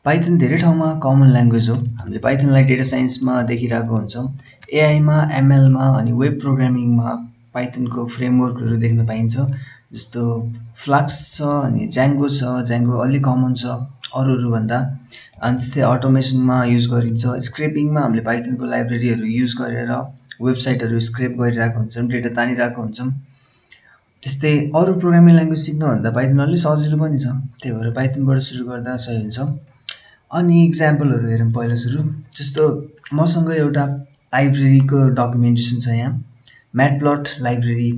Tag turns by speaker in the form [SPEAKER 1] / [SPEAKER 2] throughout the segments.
[SPEAKER 1] Python धेरै ठाउँमा common language हो। हामीले पाइथनलाई डेटा साइन्समा देखिरहेको हुन्छौँ, एआईमा, एमएलमा अनि वेब प्रोग्रामिङमा पाइथनको फ्रेमवर्कहरू देख्न पाइन्छ। जस्तो फ्लाक्स छ अनि ज्याङ्गो छ, ज्याङ्गो अलि कमन छ अरूहरूभन्दा। अनि त्यस्तै अटोमेसनमा युज गरिन्छ। स्क्रेपिङमा हामीले पाइथनको लाइब्रेरीहरू युज गरेर वेबसाइटहरू स्क्रेप गरिरहेको हुन्छौँ, डेटा तानिरहेको हुन्छौँ। त्यस्तै अरू प्रोग्रामिङ ल्याङ्ग्वेज सिक्नुभन्दा पाइथन अलि सजिलो पनि छ, त्यही भएर पाइथनबाट सुरु गर्दा सही हुन्छ। अनि इक्जाम्पलहरू हेरौँ पहिला सुरु। जस्तो मसँग एउटा लाइब्रेरीको डकुमेन्टेसन छ यहाँ, म्याटप्लट लाइब्रेरी।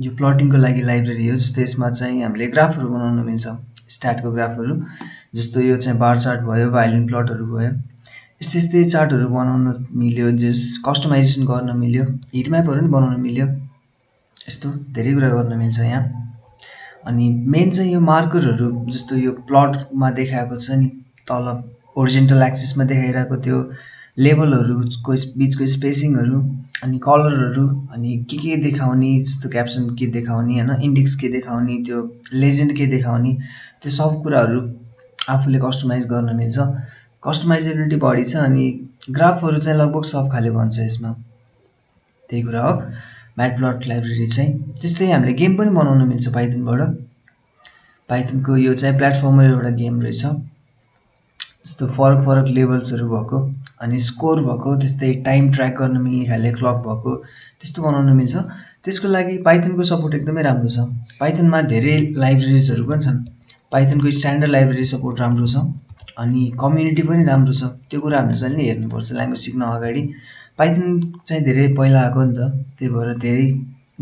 [SPEAKER 1] यो प्लटिङको लागि लाइब्रेरी हो। जस्तो यसमा चाहिँ हामीले ग्राफहरू बनाउन मिल्छ, स्ट्याटको ग्राफहरू। जस्तो यो चाहिँ बार चार्ट भयो, भाइलिन प्लटहरू भयो। यस्तै यस्तै चार्टहरू बनाउन मिल्यो, जस कस्टमाइजेसन गर्न मिल्यो, हिट म्यापहरू पनि बनाउन मिल्यो। यस्तो धेरै कुरा गर्न मिल्छ यहाँ। अनि मेन चाहिँ यो मार्करहरू, जस्तो यो प्लटमा देखाएको छ नि तल ओरिजेन्टल एक्सिसमा देखाइरहेको त्यो लेभलहरूको बिचको स्पेसिङहरू, अनि कलरहरू, अनि के देखाउने, जस्तो क्याप्सन के देखाउने होइन, इन्डेक्स के देखाउने, त्यो लेजेन्ड के देखाउने, त्यो सब कुराहरू आफूले कस्टमाइज गर्न मिल्छ। कस्टमाइजेबिलिटी बढी छ अनि ग्राफहरू चाहिँ लगभग सब खाले बन्छ यसमा, त्यही कुरा हो म्याटप्लट लाइब्रेरी चाहिँ। त्यस्तै हामीले गेम पनि बनाउन मिल्छ पाइथनबाट। पाइथनको यो चाहिँ प्लेटफर्मर एउटा गेम रहेछ, जस्तो फरक फरक लेभल्सहरू भएको अनि स्कोर भएको, त्यस्तै टाइम ट्र्याक गर्न मिल्ने खाले क्लक भएको, त्यस्तो बनाउन मिल्छ। त्यसको लागि पाइथनको सपोर्ट एकदमै राम्रो छ। पाइथनमा धेरै लाइब्रेरिजहरू पनि छन्। पाइथनको स्ट्यान्डर्ड लाइब्रेरी सपोर्ट राम्रो छ अनि कम्युनिटी पनि राम्रो छ। त्यो कुरा हामीले जहिले हेर्नुपर्छ ल्याङ्ग्वेज सिक्न अगाडि। पाइथन चाहिँ धेरै पहिला आएको नि त, त्यही भएर धेरै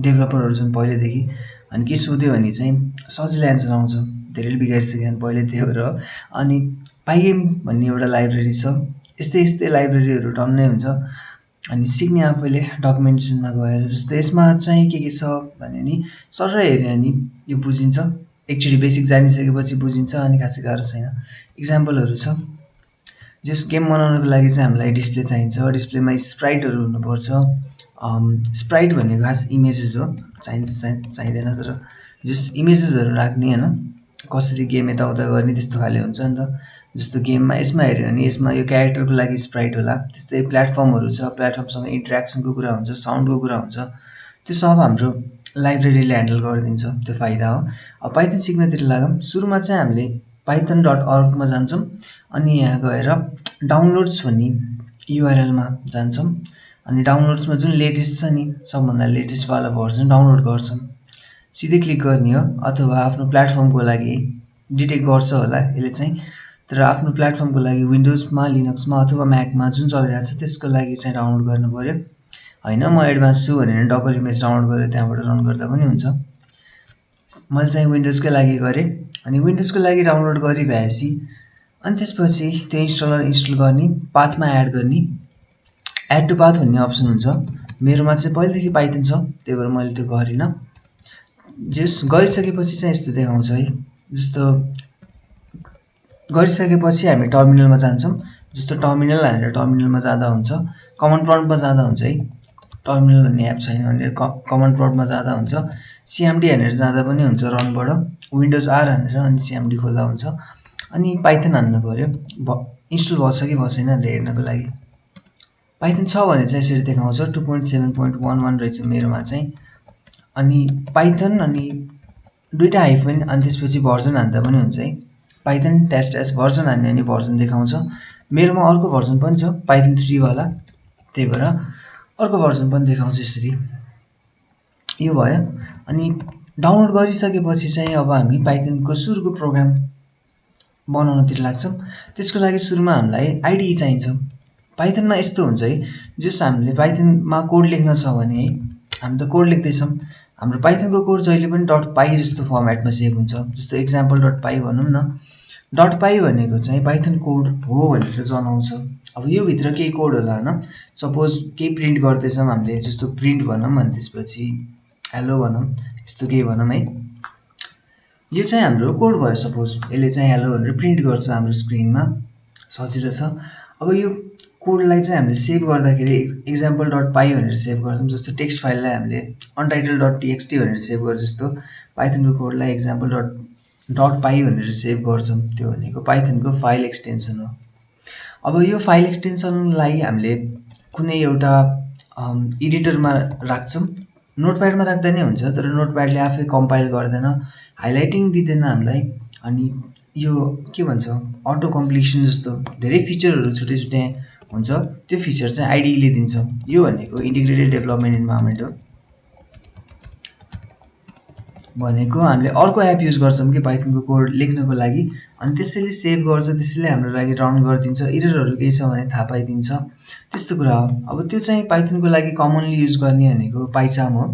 [SPEAKER 1] डेभलपरहरू छन् पहिलेदेखि। अनि के सोध्यो भने चाहिँ सजिलो एन्सर आउँछ, धेरैले बिगारिसकेछन् पहिले, त्यही भएर। अनि pygame भन्ने एउटा लाइब्रेरी छ। यस्तै यस्तै लाइब्रेरीहरू टन्नै हुन्छ। अनि सिक्ने आफैले डकुमेन्टेसनमा गएर। जस्तो यसमा चाहिँ के छ भने नि सरर हेऱ्यो भने यो बुझिन्छ, एकचोटि बेसिक जानिसकेपछि बुझिन्छ, अनि खासै गाह्रो छैन। इक्जाम्पलहरू छ। जस गेम बनाउनको लागि चाहिँ हामीलाई डिस्प्ले चाहिन्छ। डिस्प्लेमा स्प्राइटहरू हुनुपर्छ। स्प्राइट भनेको खास इमेजेस हो, चाहिँदैन, तर जस इमेजेसहरू राख्ने होइन, कसरी गेम यताउता गर्ने त्यस्तो खाले हुन्छ नि त। जस्तो गेममा यसमा हेऱ्यो भने यसमा यो क्यारेक्टरको लागि स्प्राइट होला। त्यस्तै प्लेटफर्महरू छ, प्लेटफर्मसँग इन्ट्रेक्सनको कुरा हुन्छ, साउन्डको कुरा हुन्छ, त्यो सब हाम्रो लाइब्रेरीले ह्यान्डल गरिदिन्छ, त्यो फाइदा हो। अब पाइथन सिक्नतिर लागौँ। सुरुमा चाहिँ हामीले python.org जान्छौँ अनि यहाँ गएर डाउनलोड्स भन्ने युआरएलमा जान्छौँ। अनि डाउनलोड्समा जुन लेटेस्ट छ नि, सबभन्दा लेटेस्टवाला भर्जन डाउनलोड गर्छौँ। सिधै क्लिक गर्ने हो, अथवा आफ्नो प्लेटफर्मको लागि डिटेक्ट गर्छ होला यसले चाहिँ। तर आफ्नो प्लेटफर्मको लागि विन्डोजमा, लिनक्समा अथवा म्याकमा जुन चलिरहेको छ त्यसको लागि चाहिँ डाउनलोड गर्नु पऱ्यो। होइन म एडभान्स छु भनेर डकर इमेज डाउनलोड गरेर त्यहाँबाट रन गर्दा पनि हुन्छ। मैले चाहिँ विन्डोजकै लागि गरेँ। अनि विन्डोजको लागि डाउनलोड गरिभएपछि अनि त्यसपछि त्यो इन्स्टल गर्ने, पाथमा एड गर्ने। एड टु पाथ भन्ने अप्सन हुन्छ। मेरोमा चाहिँ पहिलेदेखि पाइथन छ, त्यही भएर मैले त्यो गरिनँ। जस गरिसकेपछि चाहिँ यस्तो देखाउँछ है। जस्तो गरिसकेपछि हामी टर्मिनलमा जान्छौँ। जस्तो टर्मिनल हालेर टर्मिनलमा जाँदा हुन्छ, कमान्ड प्रम्प्टमा जाँदा हुन्छ है। टर्मिनल भन्ने एप छैन भने कमान्ड प्रम्प्टमा जाँदा हुन्छ। सिएमडी हानेर जाँदा पनि हुन्छ रनबाट, विन्डोज आर हानेर अनि सिएमडी खोल्दा हुन्छ। अनि पाइथन हान्नु पऱ्यो, इन्स्टल भएछ कि भएन भनेर हेर्नको लागि। पाइथन छ भने चाहिँ यसरी देखाउँछ। 2.7.11 रहेछ मेरोमा चाहिँ। अनि पाइथन अनि दुईवटा हाइफन अनि त्यसपछि भर्जन हान्दा पनि हुन्छ है। पाइथन -- भर्जन हान्यो भने भर्जन देखाउँछ। मेरोमा अर्को भर्जन पनि छ, पाइथन 3 वाला, त्यही भएर अर्को भर्जन पनि देखाउँछ यसरी। यो भयो। अनि डाउनलोड गरिसकेपछि चाहिँ अब हामी पाइथनको सुरुको प्रोग्राम बनाउनतिर लाग्छौँ। त्यसको लागि सुरुमा हामीलाई आइडिई चाहिन्छ। पाइथनमा यस्तो हुन्छ है, जस हामीले पाइथनमा कोड लेख्न छ भने है, हामी त कोड लेख्दैछौँ, हाम्रो पाइथनको कोड जहिले पनि .py जस्तो फर्मेटमा सेभ हुन्छ। जस्तो example.py भनौँ न। .py भनेको चाहिँ पाइथन कोड हो भनेर जनाउँछ। अब यो भित्र केही कोड होला होइन, सपोज केही प्रिन्ट गर्दैछौँ हामीले, जस्तो प्रिन्ट भनौँ अनि त्यसपछि हेलो भनौँ, यस्तो केही भनौँ है। यो चाहिँ हाम्रो कोड भयो। सपोज यसले चाहिँ हेलो भनेर प्रिन्ट गर्छ हाम्रो स्क्रिनमा, सजिलो छ। अब यो कोडलाई चाहिँ हामीले सेभ गर्दाखेरि example.py भनेर सेभ गर्छौँ। जस्तो टेक्स्ट फाइललाई हामीले untitled.txt भनेर सेभ गरे जस्तो पाइथनको कोडलाई example. डट पाई भनेर सेभ गर्छौँ, त्यो भनेको पाइथनको फाइल एक्सटेन्सन हो। अब यो फाइल एक्सटेन्सनलाई हामीले कुनै एउटा एडिटरमा राख्छौँ। नोटप्याडमा राख्दा नै हुन्छ, तर नोटप्याडले आफै कम्पाइल गर्दैन, हाइलाइटिङ दिँदैन हामीलाई। अनि यो के भन्छ, अटो कम्प्लिसन जस्तो धेरै फिचरहरू छुट्टै छुट्टै हुन्छ, त्यो फिचर चाहिँ आइडिईले दिन्छ। यो भनेको इन्टिग्रेटेड डेभलपमेन्ट इन्भाइरोमेन्ट हो। भनेको हामीले अर्को एप युज गर्छौँ कि पाइथनको कोड लेख्नको लागि, अनि त्यसैले सेभ गर्छ, त्यसैले हाम्रो लागि रन गरिदिन्छ, एररहरू केही छ भने थाहा पाइदिन्छ, त्यस्तो कुरा हो। अब त्यो चाहिँ पाइथनको लागि कमनली युज गर्ने भनेको पाइचाम हो।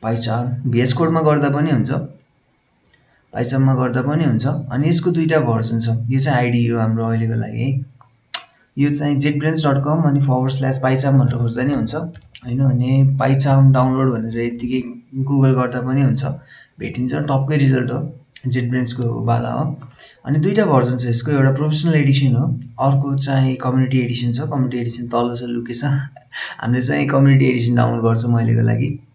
[SPEAKER 1] पाइचाम भिएस कोडमा गर्दा पनि हुन्छ, पाइचाममा गर्दा पनि हुन्छ। अनि यसको दुईवटा भर्जन छ। यो चाहिँ आइडी हो हाम्रो अहिलेको लागि है। यो चाहिँ jetbrains.com अनि /पाइचाम भनेर खोज्दा नि हुन्छ, होइन भने पाइचाम डाउनलोड भनेर यत्तिकै गुगल गर्दा पनि हुन्छ, भेटिन्छ, टपकै रिजल्ट हो, जेटब्रेन्सको वाला हो। अनि दुईवटा भर्जन छ यसको, एउटा प्रोफेसनल एडिसन हो, अर्को चाहिँ कम्युनिटी एडिसन छ। कम्युनिटी एडिसन तल छ, लुकेछ। हामीले चाहिँ कम्युनिटी एडिसन डाउनलोड गर्छौँ अहिलेको लागि।